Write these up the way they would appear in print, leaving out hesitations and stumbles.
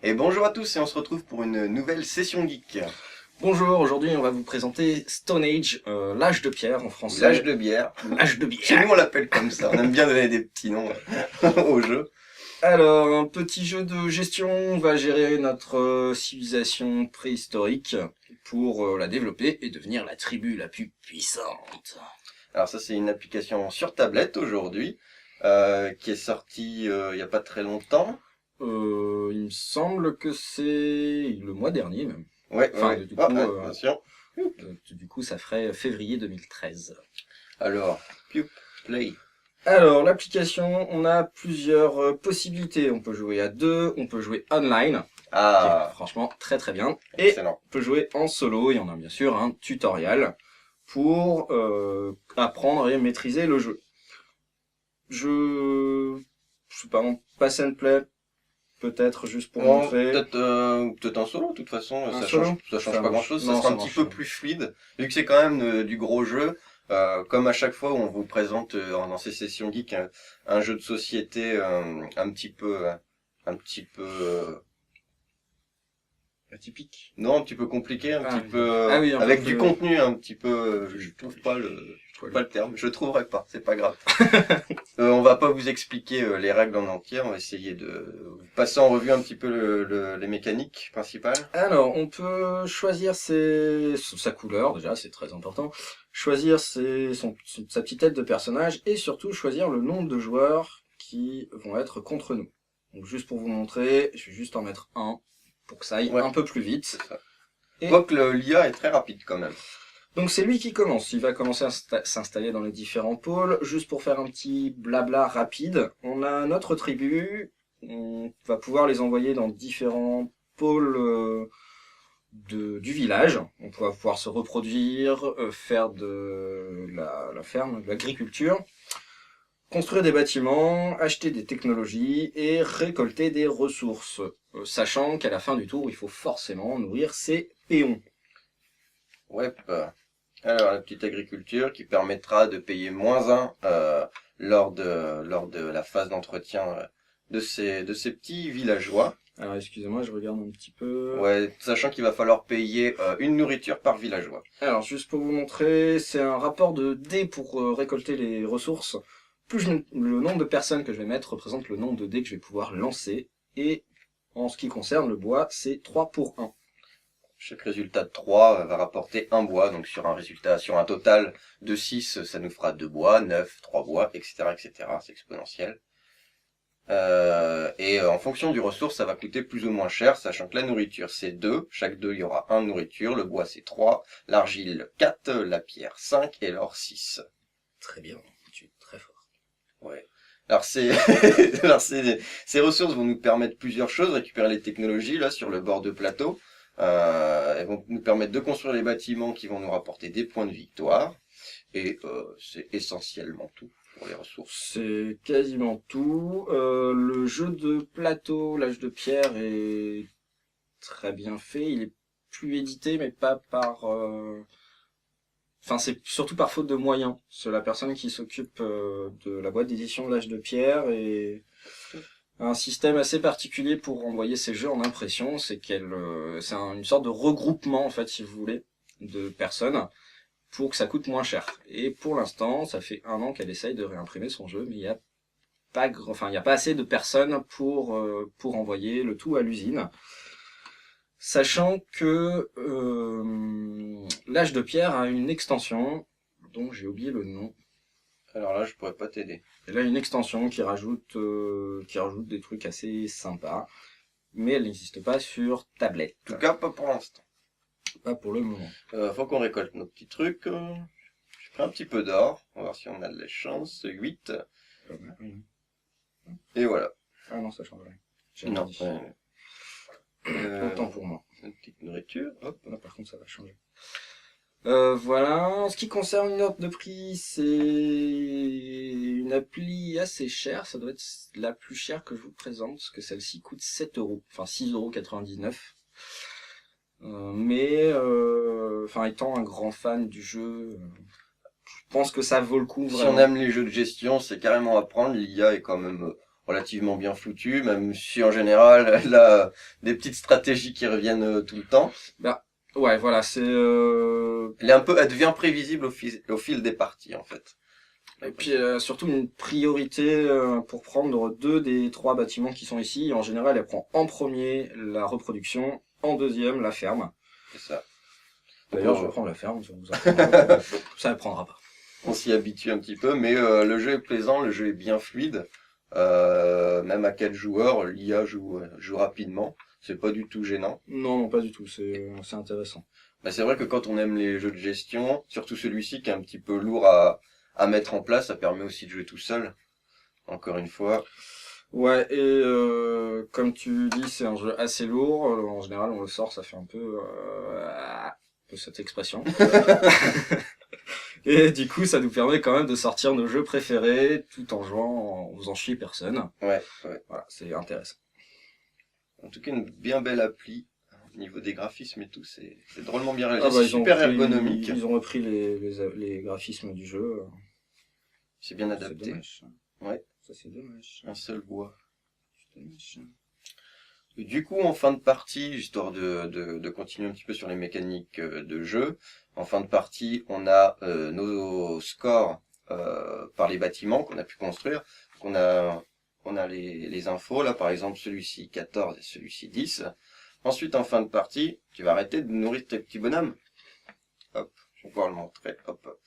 Et bonjour à tous et on se retrouve pour une nouvelle session geek. Bonjour, aujourd'hui on va vous présenter Stone Age, l'âge de pierre en français. L'âge de bière. L'âge de bière. Chez nous on l'appelle comme ça, on aime bien donner des petits noms au jeu. Alors, un petit jeu de gestion, on va gérer notre civilisation préhistorique pour la développer et devenir la tribu la plus puissante. Alors ça c'est une application sur tablette aujourd'hui, qui est sortie il n'y a pas très longtemps. Il me semble que c'est le mois dernier même. Ouais, Enfin, ouais. du coup, bien sûr. Du coup, ça ferait février 2013. Alors, Play. Alors, l'application, on a plusieurs possibilités. On peut jouer à deux, on peut jouer online, qui est franchement très très bien. Excellent. Et on peut jouer en solo, et on a bien sûr un tutoriel pour apprendre et maîtriser le jeu. Je sais pas, pass and play, peut-être juste pour montrer. Peut-être un solo, de toute façon, ça change pas grand-chose, ça sera un petit peu plus fluide, vu que c'est quand même du gros jeu. Comme à chaque fois où on vous présente dans ces sessions geek un jeu de société un petit peu atypique. Non, un petit peu compliqué, un petit peu oui, avec du contenu un petit peu je trouve pas le terme, je trouverai pas, c'est pas grave. On va pas vous expliquer les règles en entier, on va essayer de passer en revue un petit peu les mécaniques principales. Alors, on peut choisir sa couleur, déjà, c'est très important. Choisir sa petite tête de personnage et surtout choisir le nombre de joueurs qui vont être contre nous. Donc juste pour vous montrer, je vais juste en mettre un pour que ça aille un peu plus vite. Quoique l'IA est très rapide quand même. Donc c'est lui qui commence, il va commencer à s'installer dans les différents pôles. Juste pour faire un petit blabla rapide, on a notre tribu, on va pouvoir les envoyer dans différents pôles du village. On va pouvoir se reproduire, faire de la ferme, de l'agriculture, construire des bâtiments, acheter des technologies et récolter des ressources. Sachant qu'à la fin du tour, il faut forcément nourrir ses péons. Ouais. Alors la petite agriculture qui permettra de payer -1 lors de la phase d'entretien de ces petits villageois. Alors excusez-moi, je regarde un petit peu. Ouais, sachant qu'il va falloir payer une nourriture par villageois. Alors juste pour vous montrer, c'est un rapport de dés pour récolter les ressources. Plus le nombre de personnes que je vais mettre représente le nombre de dés que je vais pouvoir lancer. Et en ce qui concerne le bois, c'est 3 pour 1. Chaque résultat de 3 va rapporter 1 bois, donc sur un total de 6, ça nous fera 2 bois, 9, 3 bois, etc., etc. C'est exponentiel. Et en fonction du ressource, ça va coûter plus ou moins cher, sachant que la nourriture c'est 2, chaque 2 il y aura 1 de nourriture, le bois c'est 3, l'argile 4, la pierre 5 et l'or 6. Très bien, tu es très fort. Ouais. Alors ces ressources vont nous permettre plusieurs choses, récupérer les technologies là sur le bord de plateau. Elles vont nous permettre de construire les bâtiments qui vont nous rapporter des points de victoire. Et c'est essentiellement tout pour les ressources. C'est quasiment tout. Le jeu de plateau, l'âge de pierre, est très bien fait. Il est plus édité, mais pas par... Enfin, c'est surtout par faute de moyens. C'est la personne qui s'occupe de la boîte d'édition de l'âge de pierre et un système assez particulier pour envoyer ces jeux en impression. C'est c'est une sorte de regroupement, en fait, si vous voulez, de personnes pour que ça coûte moins cher. Et pour l'instant, ça fait 1 an qu'elle essaye de réimprimer son jeu, mais il n'y a pas assez de personnes pour envoyer le tout à l'usine. Sachant que l'âge de pierre a une extension, dont j'ai oublié le nom. Alors là, je pourrais pas t'aider. Elle a une extension qui rajoute des trucs assez sympas, mais elle n'existe pas sur tablette. En tout cas, pas pour l'instant. Pas pour le moment. Faut qu'on récolte nos petits trucs. J'ai pris un petit peu d'or. On va voir si on a de la chance. 8. Et voilà. Ah non, ça change rien. Non. Autant pour moi. Une petite nourriture. Hop. Là, par contre, ça va changer. Voilà. En ce qui concerne une note de prix, c'est une appli assez chère. Ça doit être la plus chère que je vous présente, parce que celle-ci coûte 7 €. Enfin, 6,99 €. Mais, étant un grand fan du jeu, je pense que ça vaut le coup. Vraiment. Si on aime les jeux de gestion, c'est carrément à prendre. L'IA est quand même relativement bien foutue, même si en général elle a des petites stratégies qui reviennent tout le temps. Bah ouais, voilà, c'est elle devient prévisible au fil des parties en fait. Et puis surtout une priorité pour prendre 2 des 3 bâtiments qui sont ici. En général, elle prend en premier la reproduction, en deuxième la ferme. C'est ça. D'ailleurs, je vais prendre la ferme, ça ne prendra pas. On s'y habitue un petit peu, mais le jeu est plaisant, le jeu est bien fluide. Même à 4 joueurs, l'IA joue rapidement. C'est pas du tout gênant. Non, pas du tout, c'est intéressant. Bah, c'est vrai que quand on aime les jeux de gestion, surtout celui-ci qui est un petit peu lourd à mettre en place, ça permet aussi de jouer tout seul. Encore une fois. Ouais, et comme tu dis, c'est un jeu assez lourd. En général, on le sort, ça fait un peu cette expression. Et du coup, ça nous permet quand même de sortir nos jeux préférés tout en jouant, en faisant chier personne. Ouais. Voilà, c'est intéressant. En tout cas, une bien belle appli. Au niveau des graphismes et tout, c'est drôlement bien réalisé. C'est super ergonomique. Ils ont repris les graphismes du jeu. C'est bien adapté. C'est dommage. Ouais. Ça, c'est dommage. Un seul bois. C'est dommage. Et du coup, en fin de partie, histoire de continuer un petit peu sur les mécaniques de jeu, en fin de partie, on a nos scores par les bâtiments qu'on a pu construire. Donc on a les infos, là par exemple celui-ci 14 et celui-ci 10. Ensuite, en fin de partie, tu vas arrêter de nourrir tes petits bonhommes. Hop, je vais pouvoir le montrer. Hop.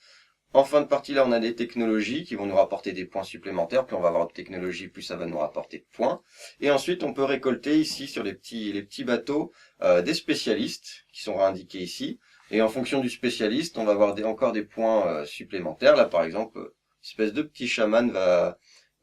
En fin de partie, là, on a des technologies qui vont nous rapporter des points supplémentaires. Plus on va avoir de technologies, plus ça va nous rapporter de points. Et ensuite, on peut récolter ici, sur les petits bateaux, des spécialistes qui sont indiqués ici. Et en fonction du spécialiste, on va avoir encore des points supplémentaires. Là, par exemple, une espèce de petit chaman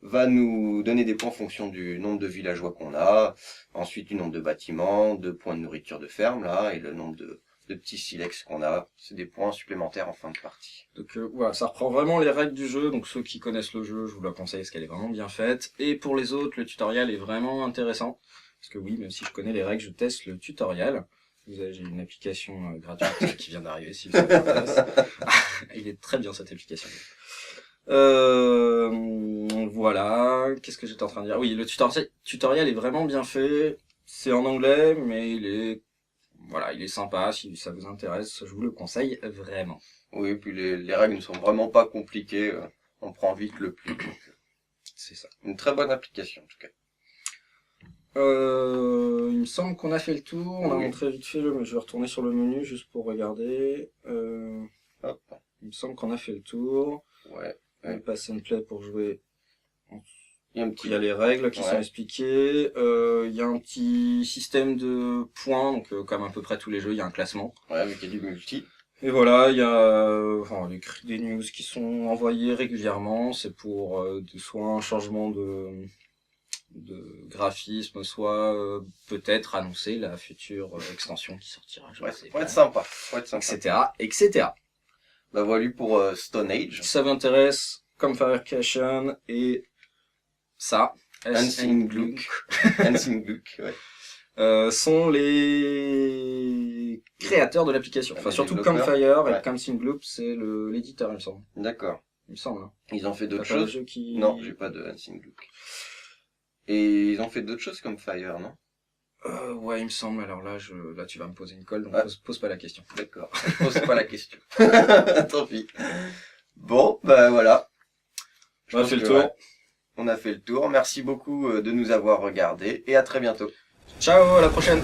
va nous donner des points en fonction du nombre de villageois qu'on a. Ensuite, du nombre de bâtiments, de points de nourriture de ferme, là, et le nombre de petits silex qu'on a. C'est des points supplémentaires en fin de partie. Donc voilà, ça reprend vraiment les règles du jeu. Donc ceux qui connaissent le jeu, je vous la conseille parce qu'elle est vraiment bien faite. Et pour les autres, le tutoriel est vraiment intéressant. Parce que oui, même si je connais les règles, je teste le tutoriel. J'ai une application gratuite qui vient d'arriver, si vous intéresse. Il est très bien cette application. Voilà, qu'est-ce que j'étais en train de dire? Oui, le tutoriel est vraiment bien fait. C'est en anglais, mais il est sympa. Si ça vous intéresse, je vous le conseille vraiment. Oui, et puis les règles ne sont vraiment pas compliquées. On prend vite le pli. C'est ça. Une très bonne application, en tout cas. Il me semble qu'on a fait le tour. On a montré vite fait mais je vais retourner sur le menu juste pour regarder. Hop. Il me semble qu'on a fait le tour. Ouais. On passe and play pour jouer. Il y a les règles qui sont expliquées. Il y a un petit système de points, donc comme à peu près tous les jeux, il y a un classement. Ouais, avec du multi. Et voilà, il y a des news qui sont envoyées régulièrement. C'est pour soit un changement de graphisme, soit peut-être annoncer la future extension qui sortira. Faut être sympa. Etc. Bah voilà pour Stone Age. Si ça vous intéresse, comme Fire Creation et ça, Hansing Gluck, ouais. Sont les créateurs de l'application. Enfin, surtout Campfire et Hansing Gluck, c'est l'éditeur, il me semble. D'accord. Il me semble. Hein. Ils ont fait d'autres choses. Non, j'ai pas de Hansing Gluck. Et ils ont fait d'autres choses comme Fire, non? Ouais, il me semble. Alors là, tu vas me poser une colle, donc pose pas la question. D'accord. Pose pas la question. Tant pis. Bon, bah voilà. On a fait le tour. Ouais, on a fait le tour. Merci beaucoup de nous avoir regardés et à très bientôt. Ciao, à la prochaine.